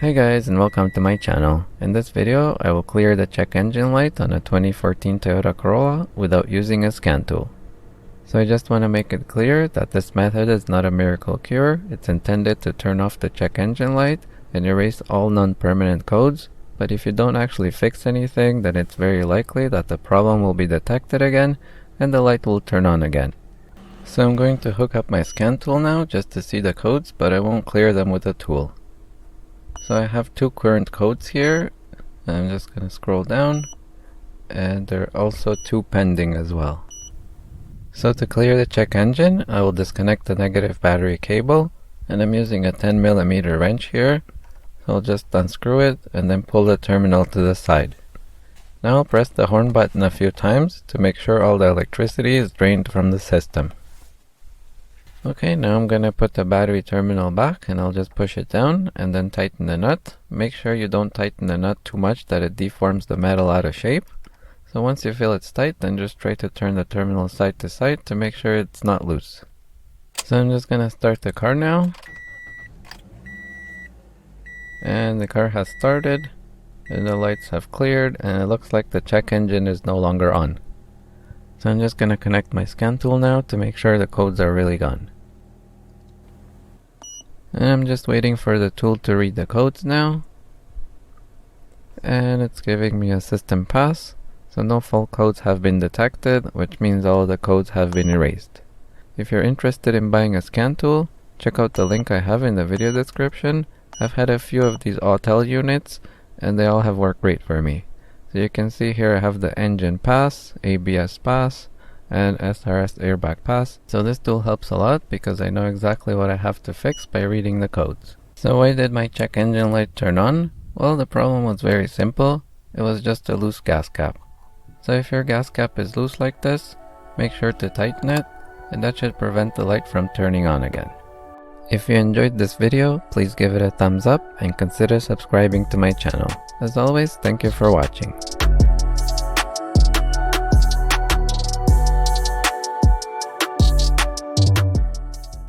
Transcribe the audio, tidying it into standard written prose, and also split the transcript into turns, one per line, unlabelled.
Hey guys, and welcome to my channel. In this video, I will clear the check engine light on a 2014 Toyota Corolla without using a scan tool. So I just want to make it clear that this method is not a miracle cure. It's intended to turn off the check engine light and erase all non-permanent codes, but if you don't actually fix anything, then it's very likely that the problem will be detected again and the light will turn on again. So I'm going to hook up my scan tool now just to see the codes, but I won't clear them with the tool. So I have two current codes here. I'm just going to scroll down, and there are also two pending as well. So to clear the check engine, I will disconnect the negative battery cable, and I'm using a 10mm wrench here. So I'll just unscrew it and then pull the terminal to the side. Now I'll press the horn button a few times to make sure all the electricity is drained from the system. Okay, now I'm going to put the battery terminal back, and I'll just push it down and then tighten the nut. Make sure you don't tighten the nut too much that it deforms the metal out of shape. So once you feel it's tight, then just try to turn the terminal side to side to make sure it's not loose. So I'm just going to start the car now. And the car has started, and the lights have cleared, and it looks like the check engine is no longer on. So I'm just going to connect my scan tool now to make sure the codes are really gone. And I'm just waiting for the tool to read the codes now. And it's giving me a system pass. So no fault codes have been detected, which means all of the codes have been erased. If you're interested in buying a scan tool, check out the link I have in the video description. I've had a few of these Autel units, and they all have worked great for me. So you can see here I have the engine pass, ABS pass, and SRS airbag pass. So this tool helps a lot because I know exactly what I have to fix by reading the codes. So why did my check engine light turn on? Well, the problem was very simple. It was just a loose gas cap. So if your gas cap is loose like this, make sure to tighten it, and that should prevent the light from turning on again. If you enjoyed this video, please give it a thumbs up and consider subscribing to my channel. As always, thank you for watching.